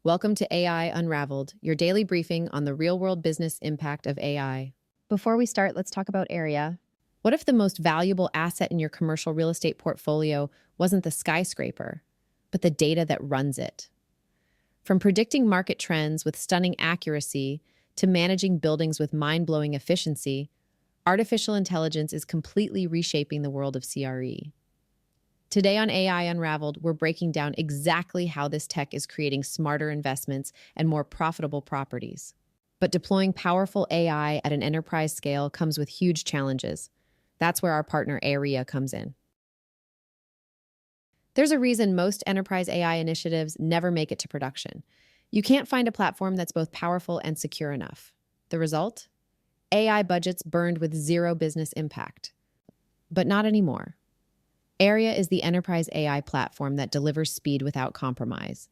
Welcome to AI Unraveled, your daily briefing on the real-world business impact of AI. Before we start, let's talk about AIRIA. What if the most valuable asset in your commercial real estate portfolio wasn't the skyscraper, but the data that runs it? From predicting market trends with stunning accuracy to managing buildings with mind-blowing efficiency, artificial intelligence is completely reshaping the world of CRE. Today on AI Unraveled, we're breaking down exactly how this tech is creating smarter investments and more profitable properties. But deploying powerful AI at an enterprise scale comes with huge challenges. That's where our partner AIRIA comes in. There's a reason most enterprise AI initiatives never make it to production. You can't find a platform that's both powerful and secure enough. The result? AI budgets burned with zero business impact. But not anymore. AIRIA is the enterprise AI platform that delivers speed without compromise.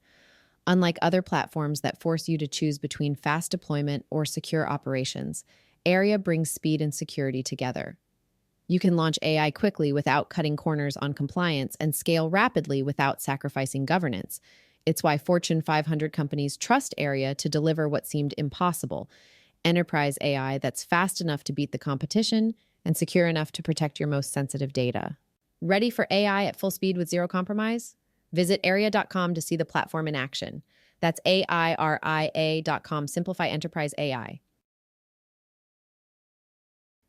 Unlike other platforms that force you to choose between fast deployment or secure operations, AIRIA brings speed and security together. You can launch AI quickly without cutting corners on compliance and scale rapidly without sacrificing governance. It's why Fortune 500 companies trust AIRIA to deliver what seemed impossible: enterprise AI that's fast enough to beat the competition and secure enough to protect your most sensitive data. Ready for AI at full speed with zero compromise? Visit AIRIA.com to see the platform in action. That's AIRIA.com. Simplify enterprise AI.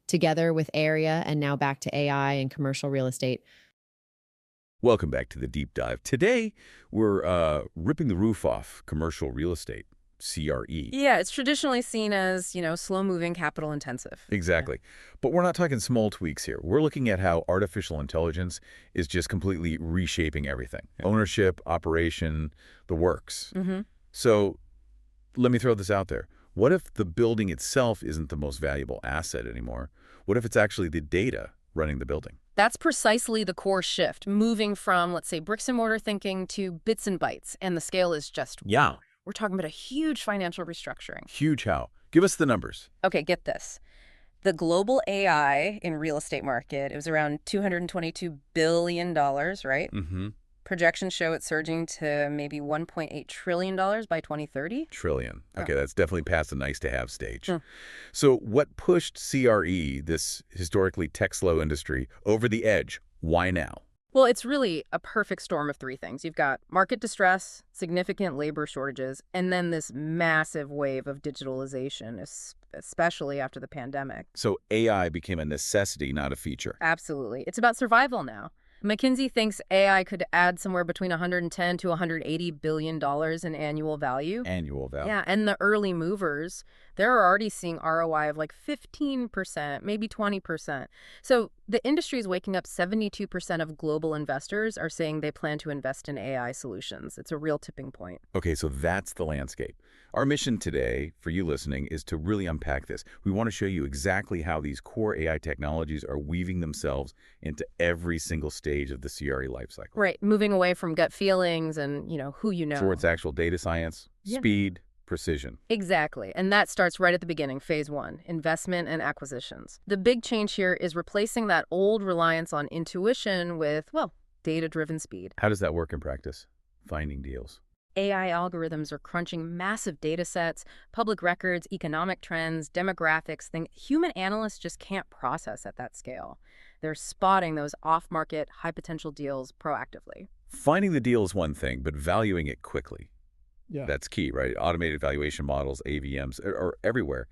Together with AIRIA, and now back to AI and commercial real estate. Welcome back to the deep dive. Today, we're ripping the roof off commercial real estate, CRE. Yeah, it's traditionally seen as, slow-moving, capital-intensive. Exactly. But we're not talking small tweaks here. We're looking at how artificial intelligence is just completely reshaping everything. Ownership, operation, the works. So let me throw this out there. What if the building itself isn't the most valuable asset anymore? What if it's actually the data running the building? That's precisely the core shift, moving from, let's say, bricks and mortar thinking to bits and bytes, and the scale is just wow. We're talking about a huge financial restructuring. Huge how? Give us the numbers. Okay, get this. The global AI in real estate market, it was around $222 billion, right? Projections show it surging to maybe $1.8 trillion by 2030. Trillion. Okay, that's definitely past the nice-to-have stage. So what pushed CRE, this historically tech-slow industry, over the edge? Why now? Well, it's really a perfect storm of three things. You've got market distress, significant labor shortages, and then this massive wave of digitalization, especially after the pandemic. So AI became a necessity, not a feature. Absolutely. It's about survival now. McKinsey thinks AI could add somewhere between $110 to $180 billion in annual value. Annual value. Yeah, and the early movers, they're already seeing ROI of like 15%, maybe 20%. So the industry is waking up. 72% of global investors are saying they plan to invest in AI solutions. It's a real tipping point. Okay, so that's the landscape. Our mission today, for you listening, is to really unpack this. We want to show you exactly how these core AI technologies are weaving themselves into every single stage of the CRE lifecycle. Right, moving away from gut feelings and, who you know. Towards actual data science, speed, precision. Exactly. And that starts right at the beginning, phase one, investment and acquisitions. The big change here is replacing that old reliance on intuition with, data-driven speed. How does that work in practice? Finding deals. AI algorithms are crunching massive data sets, public records, economic trends, demographics, things human analysts just can't process at that scale. They're spotting those off-market, high-potential deals proactively. Finding the deal is one thing, but valuing it quickly. Yeah. That's key, right? Automated valuation models, AVMs, are everywhere.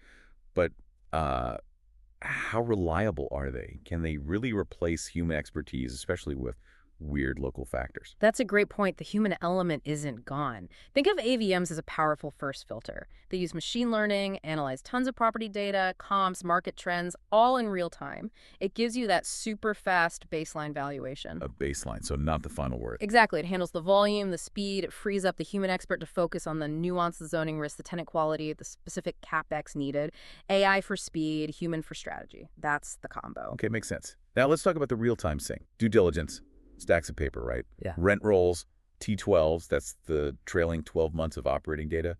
But how reliable are they? Can they really replace human expertise, especially with weird local factors? That's a great point. The human element isn't gone. Think of AVMs as a powerful first filter. They use machine learning, analyze tons of property data, comps, market trends, all in real time. It gives you that super fast baseline valuation. A baseline, so not the final word. Exactly. It handles the volume, the speed. It frees up the human expert to focus on the nuance, the zoning risk, the tenant quality, the specific CapEx needed. AI for speed, human for strategy. That's the combo. Okay, makes sense. Now let's talk about the real-time sync. Due diligence. Stacks of paper, right? Yeah. Rent rolls, T12s, that's the trailing 12 months of operating data,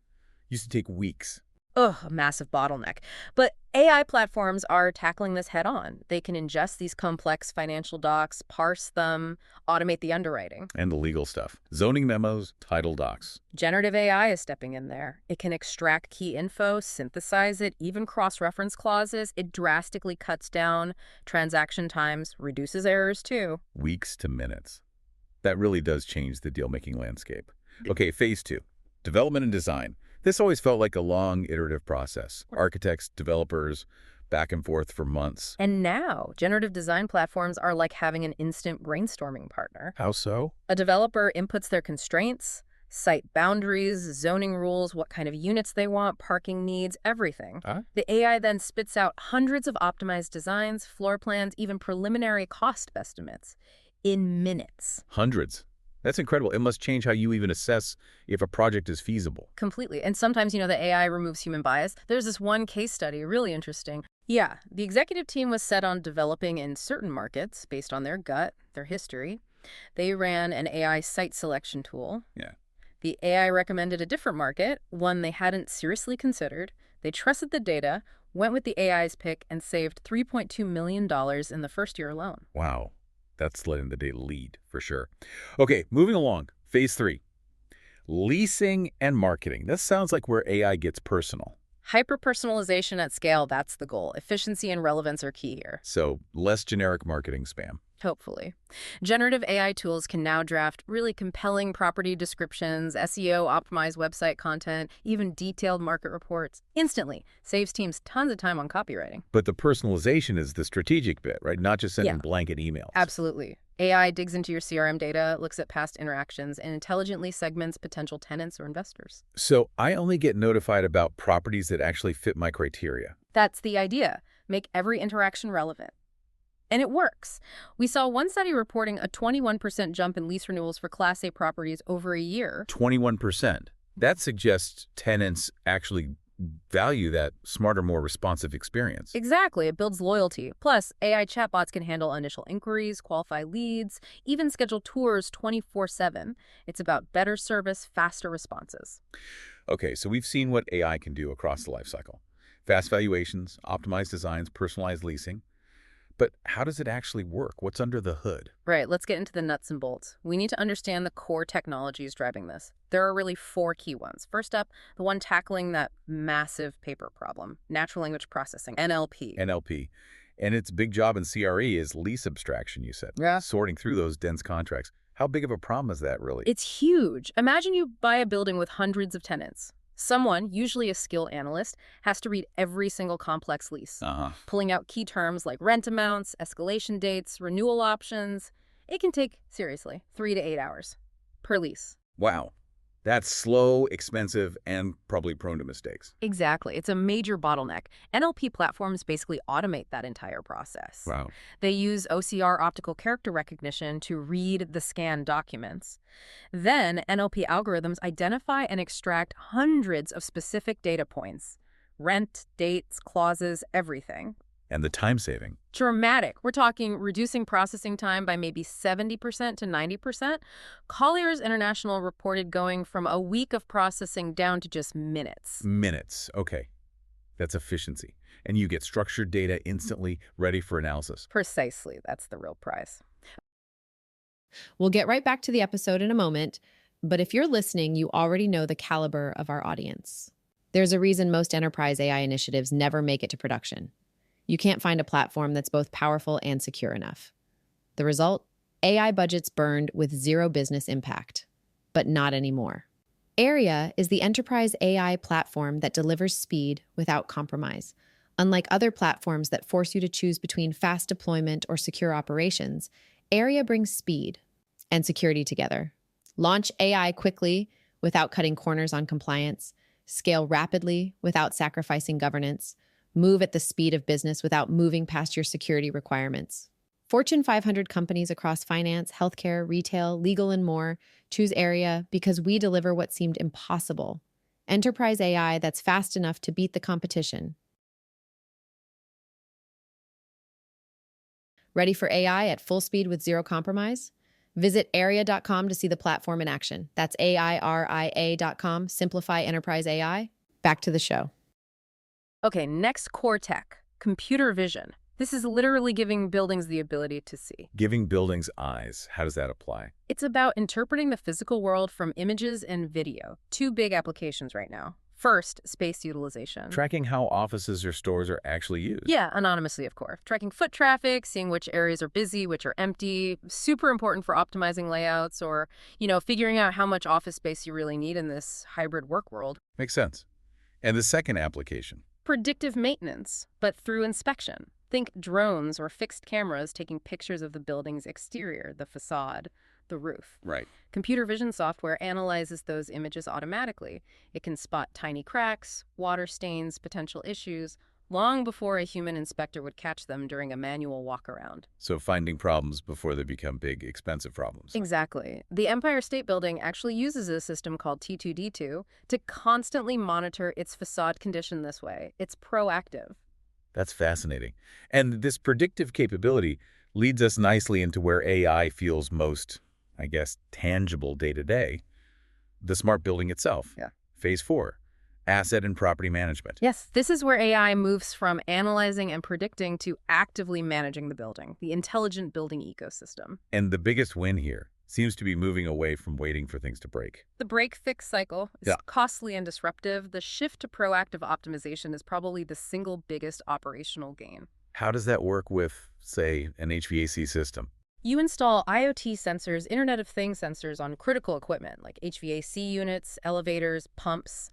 used to take weeks. Ugh, a massive bottleneck. But AI platforms are tackling this head on. They can ingest these complex financial docs, parse them, automate the underwriting. And the legal stuff. Zoning memos, title docs. Generative AI is stepping in there. It can extract key info, synthesize it, even cross-reference clauses. It drastically cuts down transaction times, reduces errors too. Weeks to minutes. That really does change the deal-making landscape. Okay, phase 2. Development and design. This always felt like a long, iterative process. Architects, developers, back and forth for months. And now, generative design platforms are like having an instant brainstorming partner. How so? A developer inputs their constraints, site boundaries, zoning rules, what kind of units they want, parking needs, everything. The AI then spits out hundreds of optimized designs, floor plans, even preliminary cost estimates in minutes. Hundreds. That's incredible. It must change how you even assess if a project is feasible. Completely. And sometimes, the AI removes human bias. There's this one case study, really interesting. Yeah, the executive team was set on developing in certain markets based on their gut, their history. They ran an AI site selection tool. Yeah. The AI recommended a different market, one they hadn't seriously considered. They trusted the data, went with the AI's pick, and saved $3.2 million in the first year alone. Wow. That's letting the data lead, for sure. Okay, moving along. Phase 3. Leasing and marketing. This sounds like where AI gets personal. Hyper-personalization at scale, that's the goal. Efficiency and relevance are key here. So less generic marketing spam. Hopefully. Generative AI tools can now draft really compelling property descriptions, SEO-optimized website content, even detailed market reports instantly. Saves teams tons of time on copywriting. But the personalization is the strategic bit, right? Not just sending blanket emails. Absolutely. AI digs into your CRM data, looks at past interactions, and intelligently segments potential tenants or investors. So I only get notified about properties that actually fit my criteria. That's the idea. Make every interaction relevant. And it works. We saw one study reporting a 21% jump in lease renewals for Class A properties over a year. 21%. That suggests tenants actually value that smarter, more responsive experience. Exactly. It builds loyalty. Plus, AI chatbots can handle initial inquiries, qualify leads, even schedule tours 24/7. It's about better service, faster responses. Okay, so we've seen what AI can do across the life cycle. Fast valuations, optimized designs, personalized leasing. But how does it actually work? What's under the hood? Right, let's get into the nuts and bolts. We need to understand the core technologies driving this. There are really 4 key ones. First up, the one tackling that massive paper problem, natural language processing, NLP. NLP. And its big job in CRE is lease abstraction, you said. Yeah. Sorting through those dense contracts. How big of a problem is that, really? It's huge. Imagine you buy a building with hundreds of tenants. Someone, usually a skilled analyst, has to read every single complex lease, pulling out key terms like rent amounts, escalation dates, renewal options. It can take, seriously, 3 to 8 hours per lease. Wow. That's slow, expensive, and probably prone to mistakes. Exactly. It's a major bottleneck. NLP platforms basically automate that entire process. Wow. They use OCR optical character recognition to read the scanned documents. Then NLP algorithms identify and extract hundreds of specific data points. Rent, dates, clauses, everything. And the time saving. Dramatic. We're talking reducing processing time by maybe 70% to 90%. Colliers International reported going from a week of processing down to just minutes. Minutes. Okay. That's efficiency. And you get structured data instantly ready for analysis. Precisely. That's the real prize. We'll get right back to the episode in a moment, but if you're listening, you already know the caliber of our audience. There's a reason most enterprise AI initiatives never make it to production. You can't find a platform that's both powerful and secure enough. The result? AI budgets burned with zero business impact. But not anymore. AIRIA is the enterprise AI platform that delivers speed without compromise. Unlike other platforms that force you to choose between fast deployment or secure operations, AIRIA brings speed and security together. Launch AI quickly without cutting corners on compliance, scale rapidly without sacrificing governance, move at the speed of business without moving past your security requirements. Fortune 500 companies across finance, healthcare, retail, legal, and more choose AIRIA because we deliver what seemed impossible. Enterprise AI that's fast enough to beat the competition. Ready for AI at full speed with zero compromise? Visit AIRIA.com to see the platform in action. That's AIRIA.com. Simplify enterprise AI. Back to the show. Okay, next core tech, computer vision. This is literally giving buildings the ability to see. Giving buildings eyes, how does that apply? It's about interpreting the physical world from images and video. Two big applications right now. First, space utilization. Tracking how offices or stores are actually used. Yeah, anonymously, of course. Tracking foot traffic, seeing which areas are busy, which are empty. Super important for optimizing layouts or, figuring out how much office space you really need in this hybrid work world. Makes sense. And the second application? Predictive maintenance, but through inspection. Think drones or fixed cameras taking pictures of the building's exterior, the facade, the roof. Right. Computer vision software analyzes those images automatically. It can spot tiny cracks, water stains, potential issues, long before a human inspector would catch them during a manual walk-around. So finding problems before they become big, expensive problems. Exactly. The Empire State Building actually uses a system called T2D2 to constantly monitor its facade condition this way. It's proactive. That's fascinating. And this predictive capability leads us nicely into where AI feels most, I guess, tangible day to day. The smart building itself. Yeah. Phase 4, asset and property management. Yes, this is where AI moves from analyzing and predicting to actively managing the building, the intelligent building ecosystem. And the biggest win here seems to be moving away from waiting for things to break. The break-fix cycle is costly and disruptive. The shift to proactive optimization is probably the single biggest operational gain. How does that work with, say, an HVAC system? You install IoT sensors, Internet of Things sensors on critical equipment like HVAC units, elevators, pumps.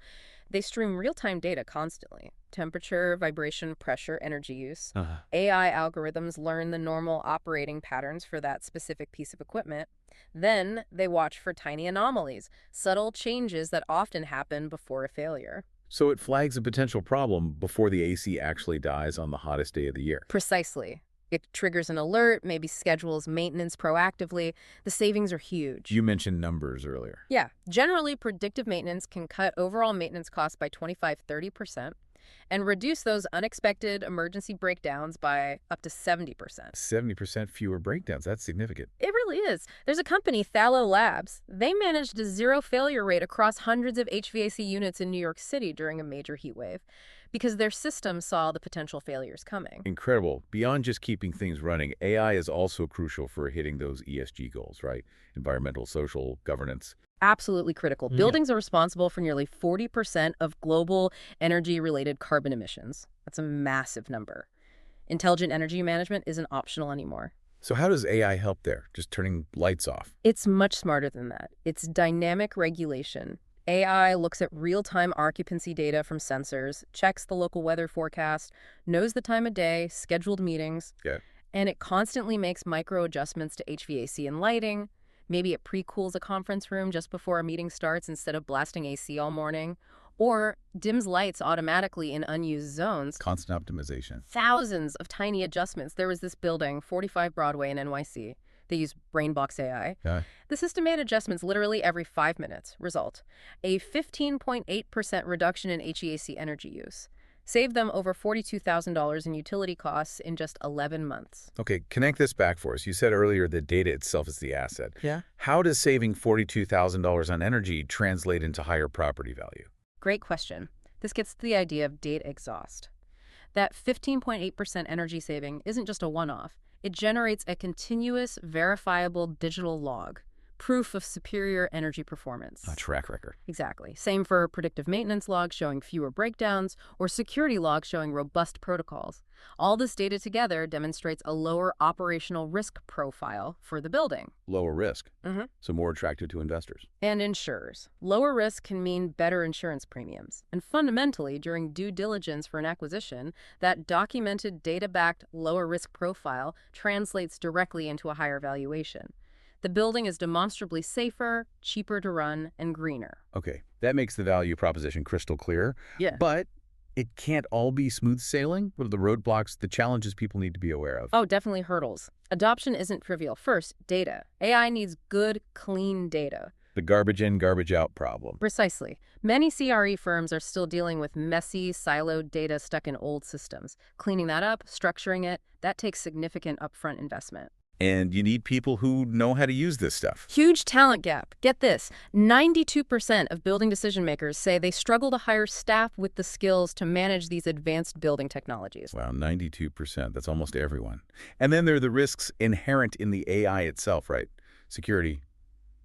They stream real-time data constantly. Temperature, vibration, pressure, energy use. AI algorithms learn the normal operating patterns for that specific piece of equipment. Then they watch for tiny anomalies, subtle changes that often happen before a failure. So it flags a potential problem before the AC actually dies on the hottest day of the year. Precisely. It triggers an alert, maybe schedules maintenance proactively. The savings are huge. You mentioned numbers earlier. Yeah. Generally, predictive maintenance can cut overall maintenance costs by 25–30% and reduce those unexpected emergency breakdowns by up to 70%. 70% fewer breakdowns. That's significant. It really is. There's a company, Thallo Labs. They managed a zero failure rate across hundreds of HVAC units in New York City during a major heat wave because their system saw the potential failures coming. Incredible. Beyond just keeping things running, AI is also crucial for hitting those ESG goals, right? Environmental, social, governance. Absolutely critical. Buildings are responsible for nearly 40% of global energy-related carbon emissions. That's a massive number. Intelligent energy management isn't optional anymore. So how does AI help there? Just turning lights off? It's much smarter than that. It's dynamic regulation. AI looks at real-time occupancy data from sensors, checks the local weather forecast, knows the time of day, scheduled meetings, and it constantly makes micro adjustments to HVAC and lighting. Maybe it pre-cools a conference room just before a meeting starts instead of blasting AC all morning, or dims lights automatically in unused zones. Constant optimization. Thousands of tiny adjustments. There was this building, 45 Broadway in NYC. They use BrainBox AI. The system made adjustments literally every 5 minutes. Result, a 15.8% reduction in HVAC energy use. Saved them over $42,000 in utility costs in just 11 months. Okay, connect this back for us. You said earlier that data itself is the asset. Yeah. How does saving $42,000 on energy translate into higher property value? Great question. This gets to the idea of data exhaust. That 15.8% energy saving isn't just a one-off. It generates a continuous, verifiable digital log, proof of superior energy performance. A track record. Exactly. Same for predictive maintenance logs showing fewer breakdowns or security logs showing robust protocols. All this data together demonstrates a lower operational risk profile for the building. Lower risk. So more attractive to investors. And insurers. Lower risk can mean better insurance premiums. And fundamentally, during due diligence for an acquisition, that documented data-backed lower risk profile translates directly into a higher valuation. The building is demonstrably safer, cheaper to run, and greener. Okay, that makes the value proposition crystal clear. Yeah. But it can't all be smooth sailing. What are the roadblocks, the challenges people need to be aware of? Oh, definitely hurdles. Adoption isn't trivial. First, data. AI needs good, clean data. The garbage in, garbage out problem. Precisely. Many CRE firms are still dealing with messy, siloed data stuck in old systems. Cleaning that up, structuring it, that takes significant upfront investment. And you need people who know how to use this stuff. Huge talent gap. Get this, 92% of building decision makers say they struggle to hire staff with the skills to manage these advanced building technologies. Wow, 92%. That's almost everyone. And then there are the risks inherent in the AI itself, right? Security,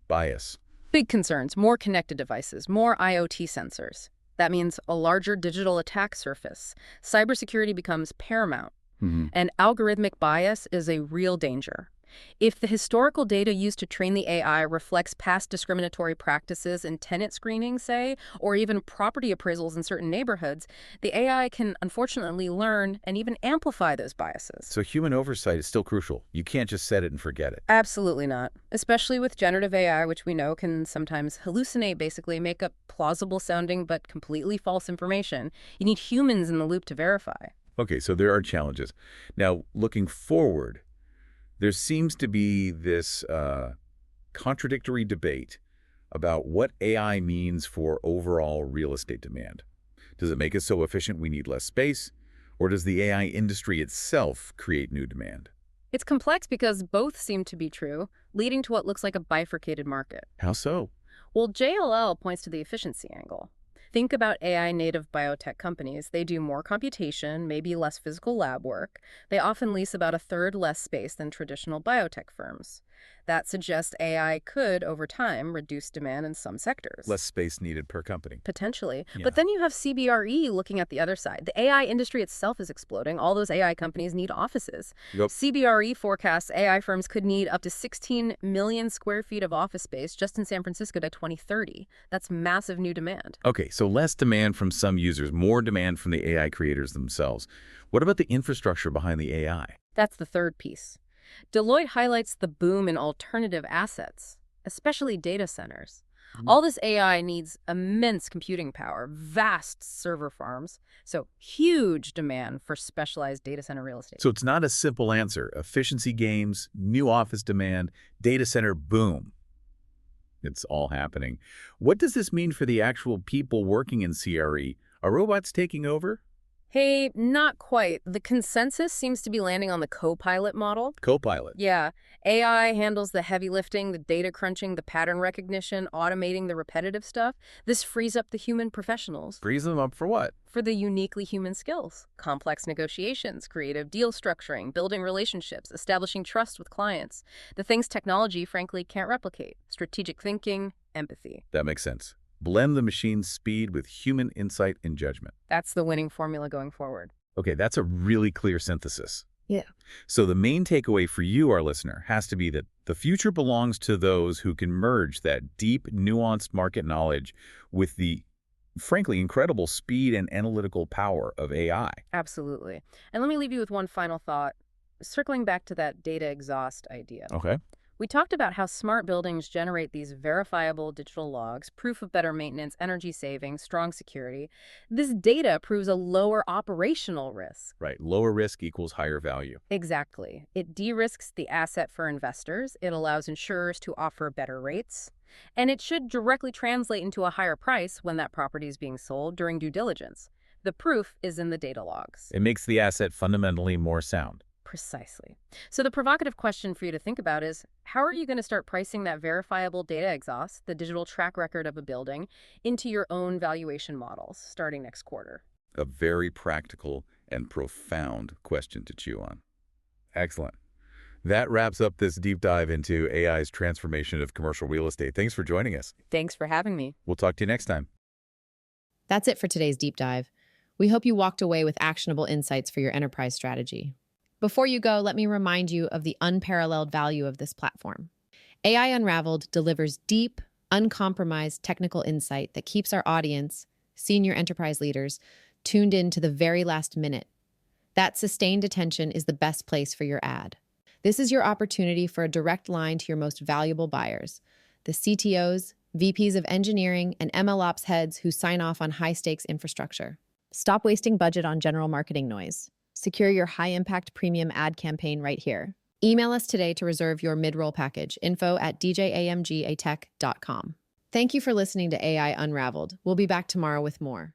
bias. Big concerns, more connected devices, more IoT sensors. That means a larger digital attack surface. Cybersecurity becomes paramount. And algorithmic bias is a real danger. If the historical data used to train the AI reflects past discriminatory practices in tenant screening, say, or even property appraisals in certain neighborhoods, the AI can unfortunately learn and even amplify those biases. So human oversight is still crucial. You can't just set it and forget it. Absolutely not. Especially with generative AI, which we know can sometimes hallucinate, basically make up plausible sounding but completely false information. You need humans in the loop to verify. Okay, so there are challenges. Now, looking forward, there seems to be this contradictory debate about what AI means for overall real estate demand. Does it make us so efficient we need less space, or does the AI industry itself create new demand? It's complex because both seem to be true, leading to what looks like a bifurcated market. How so? Well, JLL points to the efficiency angle. Think about AI-native biotech companies. They do more computation, maybe less physical lab work. They often lease about a third less space than traditional biotech firms. That suggests AI could, over time, reduce demand in some sectors. Less space needed per company. Potentially. Yeah. But then you have CBRE looking at the other side. The AI industry itself is exploding. All those AI companies need offices. Yep. CBRE forecasts AI firms could need up to 16 million square feet of office space just in San Francisco by 2030. That's massive new demand. Okay, so less demand from some users, more demand from the AI creators themselves. What about the infrastructure behind the AI? That's the third piece. Deloitte highlights the boom in alternative assets, especially data centers. All this AI needs immense computing power, vast server farms, so huge demand for specialized data center real estate. So it's not a simple answer. Efficiency gains, new office demand, data center boom. It's all happening. What does this mean for the actual people working in CRE? Are robots taking over? Hey, not quite. The consensus seems to be landing on the co-pilot model. Copilot. Yeah, AI handles the heavy lifting, the data crunching, the pattern recognition, automating the repetitive stuff. This frees up the human professionals. Frees them up for what? For the uniquely human skills. Complex negotiations, creative deal structuring, building relationships, establishing trust with clients. The things technology, frankly, can't replicate. Strategic thinking, empathy. That makes sense. Blend the machine's speed with human insight and judgment. That's the winning formula going forward. Okay, that's a really clear synthesis. Yeah. So the main takeaway for you, our listener, has to be that the future belongs to those who can merge that deep, nuanced market knowledge with the, frankly, incredible speed and analytical power of AI. Absolutely. And let me leave you with one final thought, circling back to that data exhaust idea. Okay. We talked about how smart buildings generate these verifiable digital logs, proof of better maintenance, energy savings, strong security. This data proves a lower operational risk. Right. Lower risk equals higher value. Exactly. It de-risks the asset for investors. It allows insurers to offer better rates. And it should directly translate into a higher price when that property is being sold during due diligence. The proof is in the data logs. It makes the asset fundamentally more sound. Precisely. So the provocative question for you to think about is, how are you going to start pricing that verifiable data exhaust, the digital track record of a building, into your own valuation models starting next quarter? A very practical and profound question to chew on. Excellent. That wraps up this deep dive into AI's transformation of commercial real estate. Thanks for joining us. Thanks for having me. We'll talk to you next time. That's it for today's deep dive. We hope you walked away with actionable insights for your enterprise strategy. Before you go, let me remind you of the unparalleled value of this platform. AI Unraveled delivers deep, uncompromised technical insight that keeps our audience, senior enterprise leaders, tuned in to the very last minute. That sustained attention is the best place for your ad. This is your opportunity for a direct line to your most valuable buyers, the CTOs, VPs of engineering, and MLOps heads who sign off on high-stakes infrastructure. Stop wasting budget on general marketing noise. Secure your high-impact premium ad campaign right here. Email us today to reserve your mid-roll package, info@djamgatech.com. Thank you for listening to AI Unraveled. We'll be back tomorrow with more.